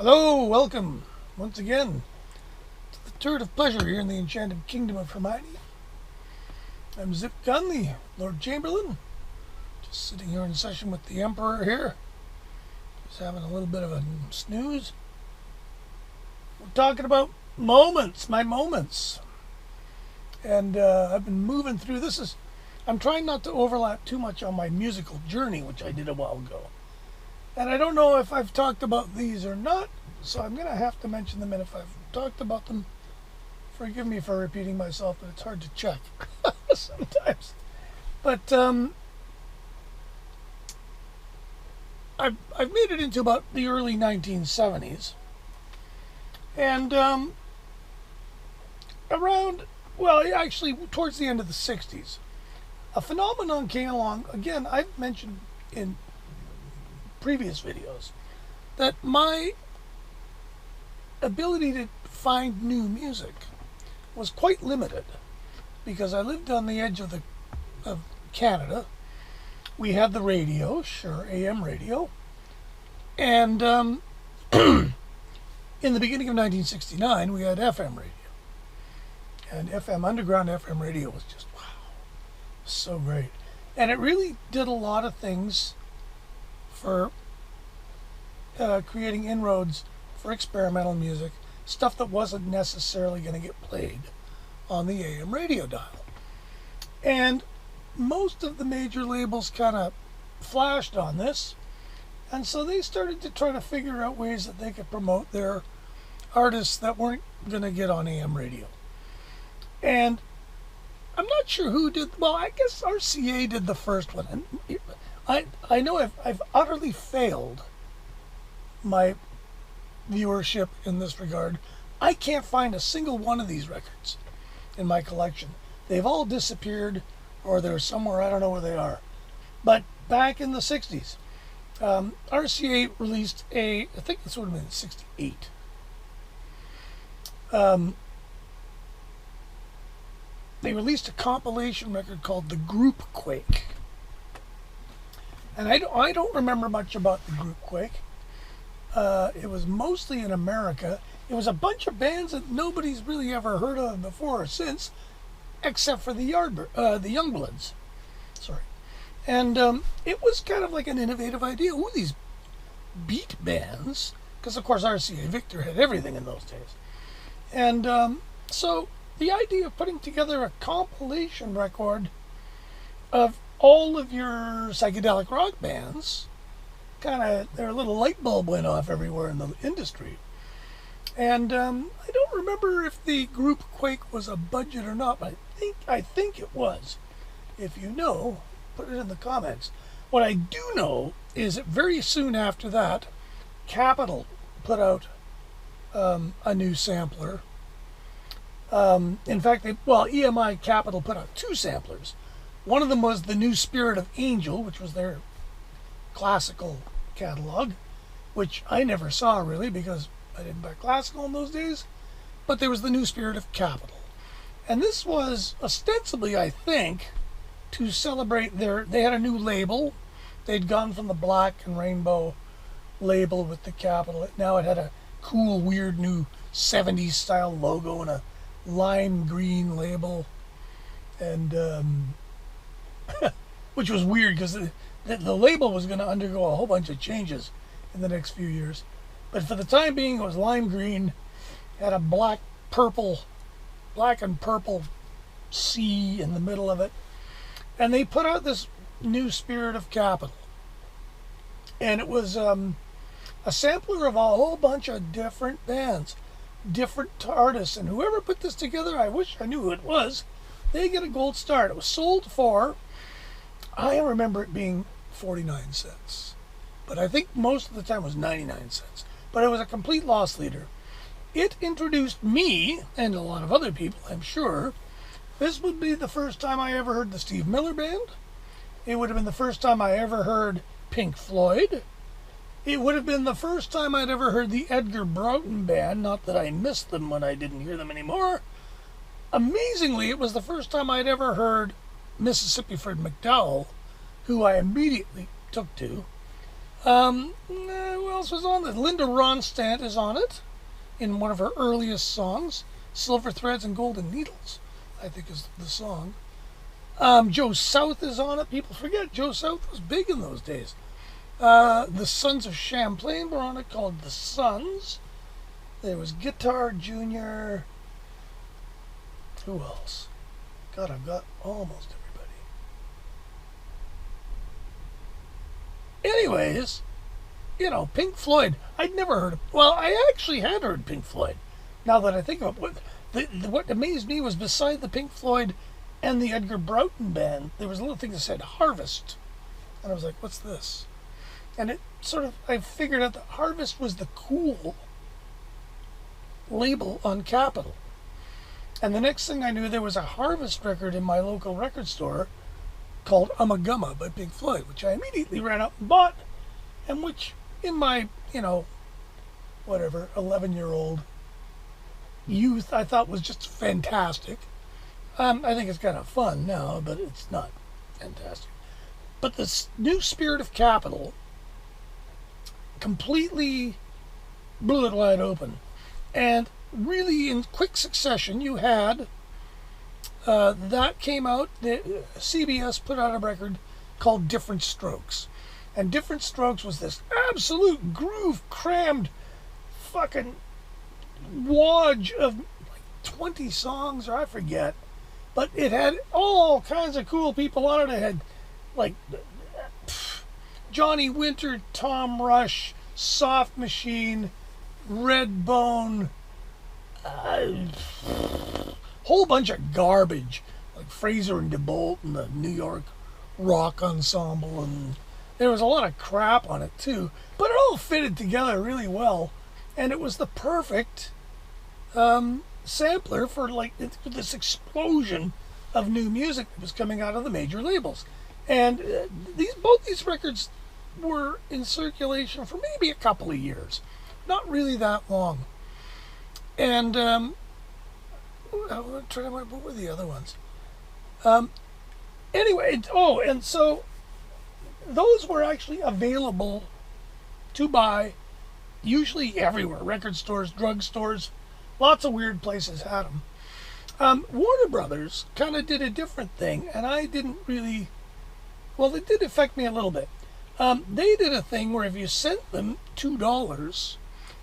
Hello, welcome once again to the Turret of Pleasure here in the Enchanted Kingdom of Hermione. I'm Zip Gunn, the Lord Chamberlain, just sitting here in session with the Emperor here, just having a little bit of a snooze. We're talking about moments, my moments, and I've been moving through. I'm trying not to overlap too much on my musical journey, which I did a while ago. And I don't know if I've talked about these or not, so I'm going to have to mention them. And if I've talked about them, forgive me for repeating myself, but it's hard to check sometimes. But I've made it into about the early 1970s. And actually towards the end of the 60s, a phenomenon came along. Again, I've mentioned in previous videos that my ability to find new music was quite limited because I lived on the edge of Canada. We had the radio, sure, AM radio, and in the beginning of 1969 we had FM radio, and underground FM radio was just wow, so great, and it really did a lot of things for creating inroads for experimental music, stuff that wasn't necessarily going to get played on the AM radio dial. And most of the major labels kind of flashed on this, and so they started to try to figure out ways that they could promote their artists that weren't going to get on AM radio. And I'm not sure who did, well, I guess RCA did the first one. And I know I've utterly failed my viewership in this regard. I can't find a single one of these records in my collection. They've all disappeared, or they're somewhere, I don't know where they are. But back in the 60s, RCA released I think this would have been 68. They released a compilation record called The Group Quake. And I don't remember much about the Group Quake. It was mostly in America. It was a bunch of bands that nobody's really ever heard of before or since, except for the Youngbloods. Sorry. And it was kind of like an innovative idea. Ooh, these beat bands, because of course RCA Victor had everything in those days. And so the idea of putting together a compilation record of all of your psychedelic rock bands, their little light bulb went off everywhere in the industry. And I don't remember if the Group Quake was a budget or not, but I think it was. If you know, put it in the comments. What I do know is that very soon after that, Capitol put out a new sampler. In fact, EMI Capitol put out two samplers. One of them was The New Spirit of Angel, which was their classical catalog, which I never saw really because I didn't buy classical in those days. But there was The New Spirit of Capitol. And this was ostensibly, I think, to celebrate they had a new label. They'd gone from the black and rainbow label with the Capitol. Now it had a cool, weird new 70s style logo and a lime green label. And which was weird because the label was going to undergo a whole bunch of changes in the next few years. But for the time being, it was lime green, had a black and purple C in the middle of it. And they put out this New Spirit of Capitol. And it was a sampler of a whole bunch of different bands, different artists. And whoever put this together, I wish I knew who it was, they get a gold star. It was sold for, I remember it being 49 cents. But I think most of the time it was 99 cents. But it was a complete loss leader. It introduced me, and a lot of other people, I'm sure. This would be the first time I ever heard the Steve Miller Band. It would have been the first time I ever heard Pink Floyd. It would have been the first time I'd ever heard the Edgar Broughton Band. Not that I missed them when I didn't hear them anymore. Amazingly, it was the first time I'd ever heard Mississippi Fred McDowell, who I immediately took to. Who else was on it? Linda Ronstadt is on it in one of her earliest songs. Silver Threads and Golden Needles, I think is the song. Joe South is on it. People forget Joe South was big in those days. The Sons of Champlain were on it, called The Sons. There was Guitar Junior. Who else? God, I've got almost everybody. Anyways, Pink Floyd. I'd never heard of. Well, I actually had heard Pink Floyd. Now that I think of it, what amazed me was beside the Pink Floyd and the Edgar Broughton band, there was a little thing that said Harvest. And I was like, what's this? And I figured out that Harvest was the cool label on Capitol. And the next thing I knew, there was a Harvest record in my local record store called Ummagumma by Pink Floyd, which I immediately ran out and bought, and which in my, 11-year-old youth, I thought was just fantastic. I think it's kind of fun now, but it's not fantastic. But this new Spirit of Capitol completely blew it wide open. And really in quick succession, you had that came out. CBS put out a record called Different Strokes. And Different Strokes was this absolute groove crammed fucking wodge of like 20 songs, or I forget. But it had all kinds of cool people on it. It had like Johnny Winter, Tom Rush, Soft Machine, Redbone, whole bunch of garbage like Fraser and DeBolt and the New York Rock Ensemble, and there was a lot of crap on it too, but it all fitted together really well, and it was the perfect sampler for like this explosion of new music that was coming out of the major labels. And both these records were in circulation for maybe a couple of years, not really that long. And what were the other ones? Anyway, and so those were actually available to buy, usually everywhere. Record stores, drug stores, lots of weird places had them. Warner Brothers kind of did a different thing, and I didn't really. Well, it did affect me a little bit. They did a thing where if you sent them $2,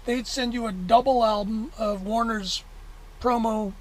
they'd send you a double album of Warner's promo,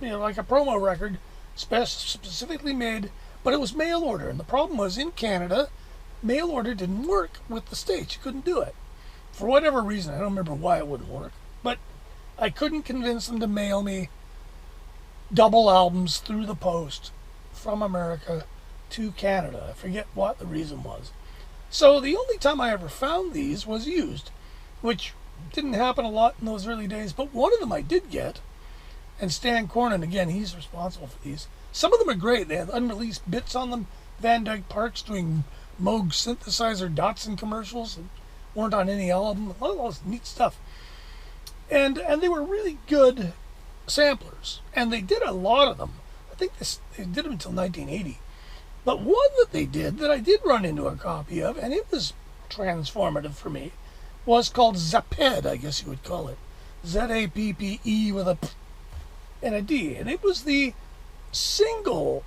like a promo record, specifically made, but it was mail order. And the problem was in Canada, mail order didn't work with the States. You couldn't do it. For whatever reason, I don't remember why it wouldn't work, but I couldn't convince them to mail me double albums through the post from America to Canada. I forget what the reason was. So the only time I ever found these was used, which didn't happen a lot in those early days, but one of them I did get, and Stan Cornin, again, he's responsible for these. Some of them are great. They have unreleased bits on them. Van Dyke Parks doing Moog synthesizer Datsun commercials that weren't on any album. A lot of neat stuff. And they were really good samplers, and they did a lot of them. I think they did them until 1980. But one that they did that I did run into a copy of, and it was transformative for me, was called Zapped, I guess you would call it. Z-A-P-P-E with a P and a D. And it was the single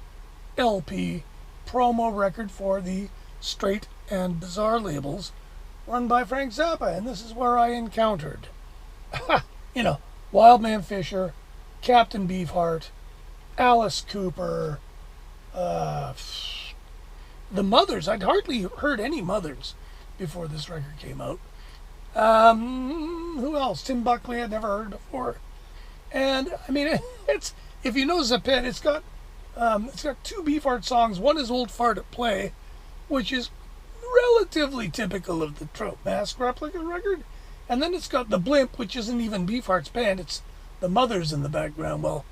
LP promo record for the Straight and Bizarre labels run by Frank Zappa. And this is where I encountered, Wildman Fisher, Captain Beefheart, Alice Cooper, the Mothers. I'd hardly heard any Mothers before this record came out. Who else? Tim Buckley I'd never heard before. And I mean, it's, if you know Zapped, it's got two Beefheart songs. One is Old Fart at Play, which is relatively typical of the Trout Mask Replica record. And then it's got The Blimp, which isn't even Beefheart's band. It's the Mothers in the background while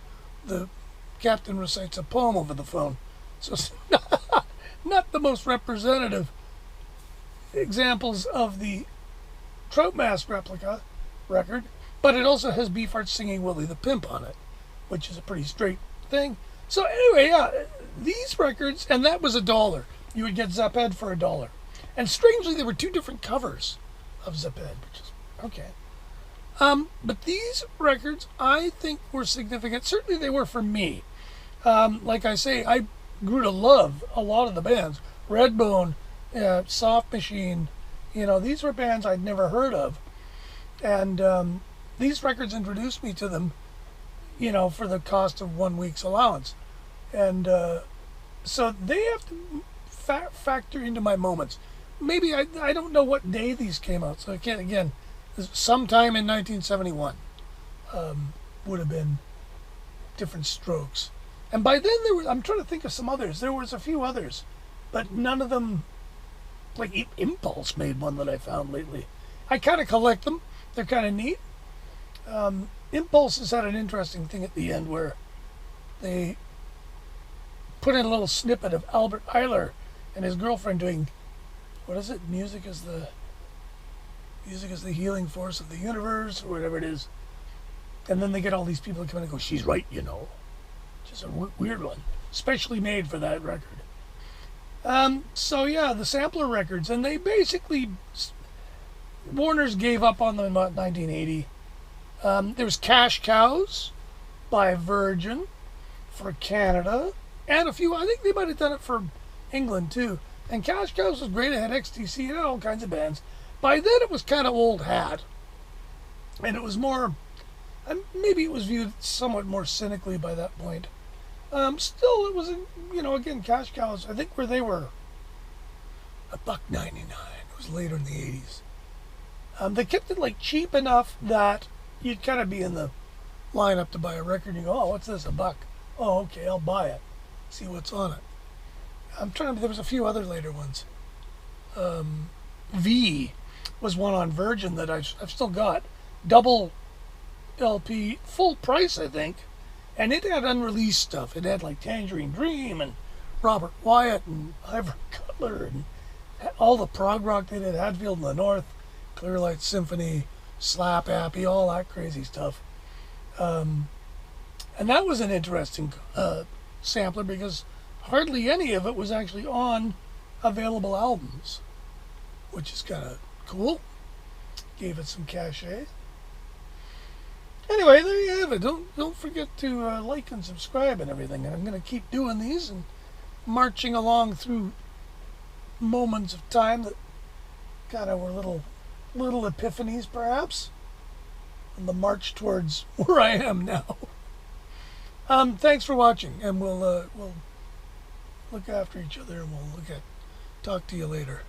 the captain recites a poem over the phone. So it's not the most representative examples of the Trout Mask Replica record, but it also has Beefheart singing Willie the Pimp on it, which is a pretty straight thing. So anyway, yeah, these records, and that was $1. You would get Zapped for $1. And strangely, there were two different covers of Ziphead, which is okay. But these records, I think, were significant. Certainly, they were for me. Like I say, I grew to love a lot of the bands. Redbone, Soft Machine, these were bands I'd never heard of. And these records introduced me to them, for the cost of 1 week's allowance. And so they have to factor into my moments. Maybe I don't know what day these came out, so I can't, again, sometime in 1971 would have been Different Strokes. And by then I'm trying to think of some others. There was a few others, but none of them, like Impulse made one that I found lately. I kind of collect them. They're kind of neat. Impulse has had an interesting thing at the end where they put in a little snippet of Albert Eiler and his girlfriend doing, what is it? Music is the healing force of the universe, or whatever it is. And then they get all these people to come in and go, she's right, Just a weird one, especially made for that record. So yeah, the sampler records, and they basically, Warner's gave up on them in about 1980. There was Cash Cows by Virgin for Canada, and a few, I think they might have done it for England too. And Cash Cows was great. It had XTC, it had all kinds of bands. By then it was kind of old hat, and it was more, maybe it was viewed somewhat more cynically by that point. Still, it was, again, Cash Cows, I think where they were $1.99. It was later in the 80s. They kept it like cheap enough that you'd kind of be in the lineup to buy a record and you go, oh, what's this, $1? Oh, okay, I'll buy it. See what's on it. I'm trying to, there was a few other later ones. V was one on Virgin that I've still got. Double LP, full price, I think. And it had unreleased stuff. It had like Tangerine Dream and Robert Wyatt and Ivor Cutler and all the prog rock they did, Hadfield in the North, Clearlight Symphony, Slap Happy, all that crazy stuff. And that was an interesting sampler because hardly any of it was actually on available albums, which is kind of cool. Gave it some cachet. Anyway, there you have it. Don't forget to like and subscribe and everything. And I'm going to keep doing these and marching along through moments of time that kind of were little epiphanies, perhaps, on the march towards where I am now. Thanks for watching, and we'll look after each other, and we'll talk to you later.